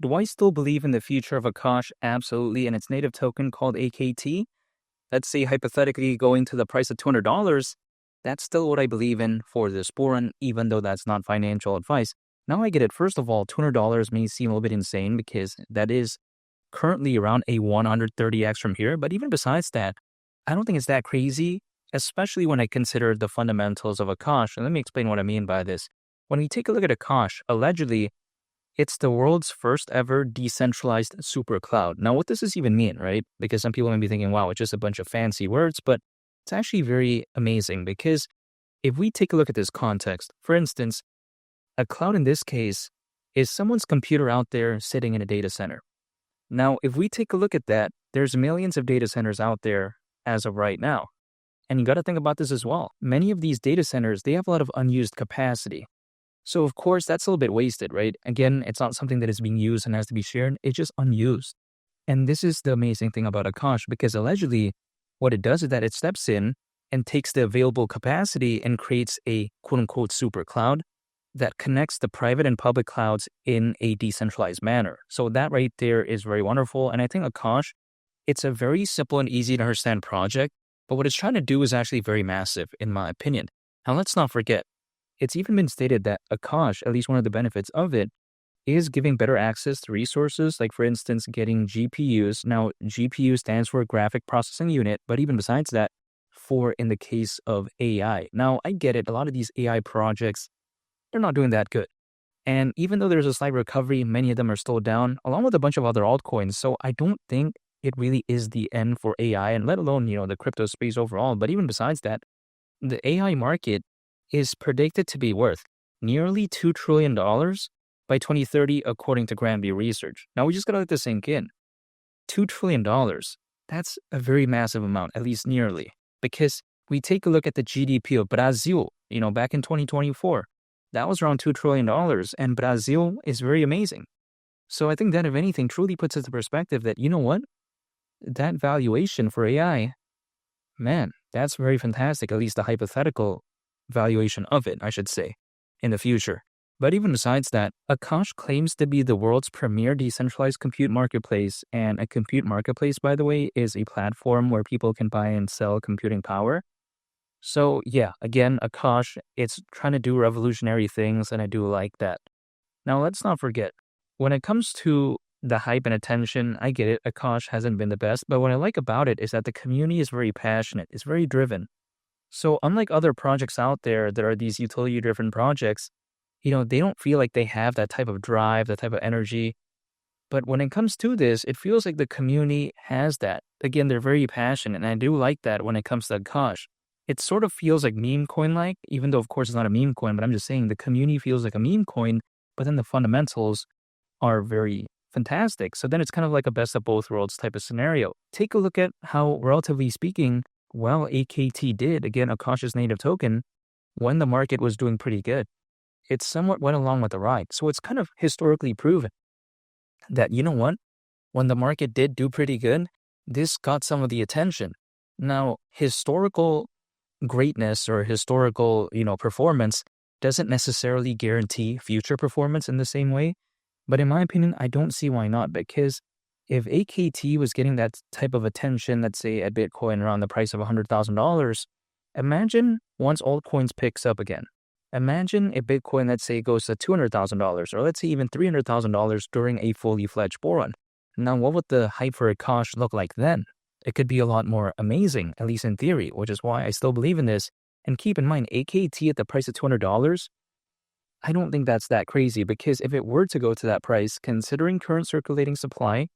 Do I still believe in the future of Akash? Absolutely. And its native token called AKT, let's say hypothetically going to the price of $200, that's still what I believe in for this bull run, even though that's not financial advice. Now I get it. First of all, $200 may seem a little bit insane because that is currently around a 130x from here. But even besides that, I don't think it's that crazy, especially when I consider the fundamentals of Akash. And let me explain what I mean by this. When we take a look at Akash, allegedly, it's the world's first ever decentralized super cloud. Now, what does this even mean, right? Because some people may be thinking, wow, it's just a bunch of fancy words, but it's actually very amazing because if we take a look at this context, for instance, a cloud in this case is someone's computer out there sitting in a data center. Now, if we take a look at that, there's millions of data centers out there as of right now. And you got to think about this as well. Many of these data centers, they have a lot of unused capacity. So, of course, that's a little bit wasted, right? Again, it's not something that is being used and has to be shared. It's just unused. And this is the amazing thing about Akash, because allegedly what it does is that it steps in and takes the available capacity and creates a quote-unquote super cloud that connects the private and public clouds in a decentralized manner. So that right there is very wonderful. And I think Akash, it's a very simple and easy to understand project, but what it's trying to do is actually very massive, in my opinion. Now, let's not forget, it's even been stated that Akash, at least one of the benefits of it, is giving better access to resources, like for instance, getting GPUs. Now, GPU stands for graphic processing unit, but even besides that, for in the case of AI. Now, I get it. A lot of these AI projects, they're not doing that good. And even though there's a slight recovery, many of them are still down, along with a bunch of other altcoins. So I don't think it really is the end for AI, and let alone, the crypto space overall. But even besides that, the AI market is predicted to be worth nearly $2 trillion by 2030, according to Granby Research. Now, we just got to let this sink in. $2 trillion, that's a very massive amount, at least nearly, because we take a look at the GDP of Brazil, back in 2024, that was around $2 trillion, and Brazil is very amazing. So I think that, if anything, truly puts into perspective that, that valuation for AI, man, that's very fantastic, at least the hypothetical valuation of it, I should say, in the future. But even besides that, Akash claims to be the world's premier decentralized compute marketplace. And a compute marketplace, by the way, is a platform where people can buy and sell computing power. So yeah, again, Akash, it's trying to do revolutionary things, and I do like that. Now, let's not forget, when it comes to the hype and attention, I get it, Akash hasn't been the best, but what I like about it is that the community is very passionate, it's very driven. So unlike other projects out there that are these utility-driven projects, they don't feel like they have that type of drive, that type of energy. But when it comes to this, it feels like the community has that. Again, they're very passionate, and I do like that when it comes to Akash. It sort of feels like meme coin-like, even though, of course, it's not a meme coin, but I'm just saying the community feels like a meme coin, but then the fundamentals are very fantastic. So then it's kind of like a best of both worlds type of scenario. Take a look at how, relatively speaking, well, AKT did, again, Akash's native token, when the market was doing pretty good. It somewhat went along with the ride. So it's kind of historically proven that, when the market did do pretty good, this got some of the attention. Now, historical greatness or historical, performance doesn't necessarily guarantee future performance in the same way. But in my opinion, I don't see why not, because if AKT was getting that type of attention, let's say at Bitcoin around the price of $100,000, imagine once altcoins picks up again. Imagine if Bitcoin, let's say, goes to $200,000, or let's say even $300,000 during a fully fledged bull run. Now, what would the hype for Akash look like then? It could be a lot more amazing, at least in theory, which is why I still believe in this. And keep in mind, AKT at the price of $200, I don't think that's that crazy, because if it were to go to that price, considering current circulating supply,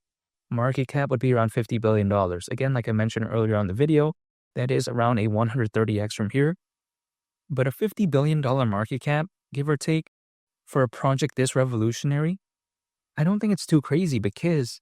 market cap would be around $50 billion. Again, like I mentioned earlier on the video, that is around a 130x from here. But a $50 billion market cap, give or take, for a project this revolutionary, I don't think it's too crazy, because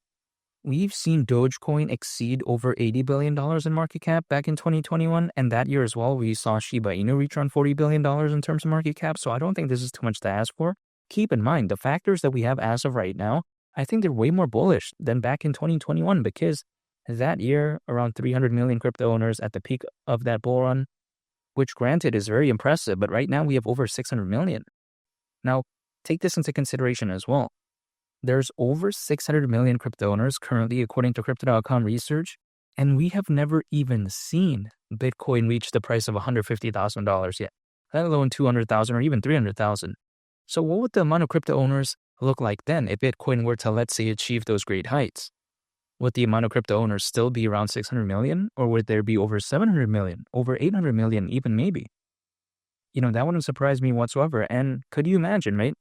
we've seen Dogecoin exceed over $80 billion in market cap back in 2021. And that year as well, we saw Shiba Inu reach around $40 billion in terms of market cap. So I don't think this is too much to ask for. Keep in mind, the factors that we have as of right now, I think they're way more bullish than back in 2021, because that year, around 300 million crypto owners at the peak of that bull run, which granted is very impressive, but right now we have over 600 million. Now, take this into consideration as well. There's over 600 million crypto owners currently, according to Crypto.com research, and we have never even seen Bitcoin reach the price of $150,000 yet, let alone 200,000 or even 300,000. So what would the amount of crypto owners look like then if Bitcoin were to, let's say, achieve those great heights? Would the amount of crypto owners still be around 600 million, or would there be over 700 million, over 800 million, even maybe? That wouldn't surprise me whatsoever. And could you imagine, right?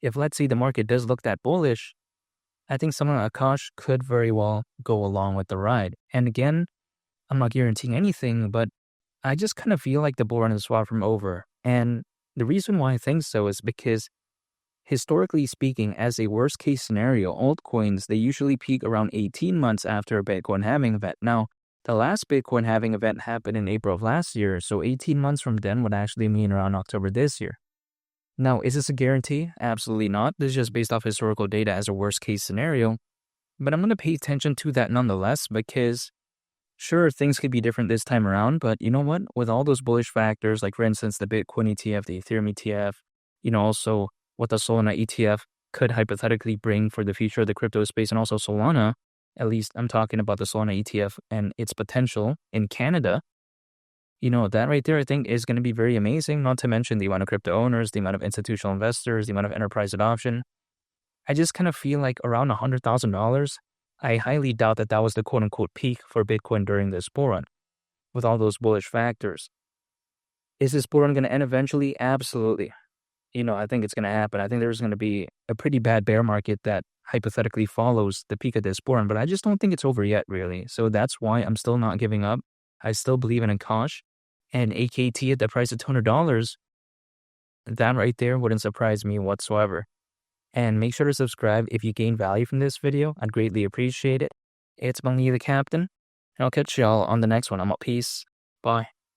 If, let's say, the market does look that bullish, I think someone like Akash could very well go along with the ride. And again, I'm not guaranteeing anything, but I just kind of feel like the bull run is far from over. And the reason why I think so is because, historically speaking, as a worst case scenario, altcoins, they usually peak around 18 months after a Bitcoin halving event. Now, the last Bitcoin halving event happened in April of last year, so 18 months from then would actually mean around October this year. Now, is this a guarantee? Absolutely not. This is just based off historical data as a worst case scenario. But I'm going to pay attention to that nonetheless because, sure, things could be different this time around, but you know what? With all those bullish factors, like for instance, the Bitcoin ETF, the Ethereum ETF, also what the Solana ETF could hypothetically bring for the future of the crypto space, and also Solana, at least I'm talking about the Solana ETF and its potential in Canada. That right there, I think, is going to be very amazing, not to mention the amount of crypto owners, the amount of institutional investors, the amount of enterprise adoption. I just kind of feel like around $100,000, I highly doubt that was the quote-unquote peak for Bitcoin during this bull run, with all those bullish factors. Is this bull run going to end eventually? Absolutely. I think it's going to happen. I think there's going to be a pretty bad bear market that hypothetically follows the peak of this bull run, but I just don't think it's over yet, really. So that's why I'm still not giving up. I still believe in Akash. And AKT at the price of $200, that right there wouldn't surprise me whatsoever. And make sure to subscribe if you gain value from this video. I'd greatly appreciate it. It's Bang the Captain, and I'll catch y'all on the next one. I'm out. Peace. Bye.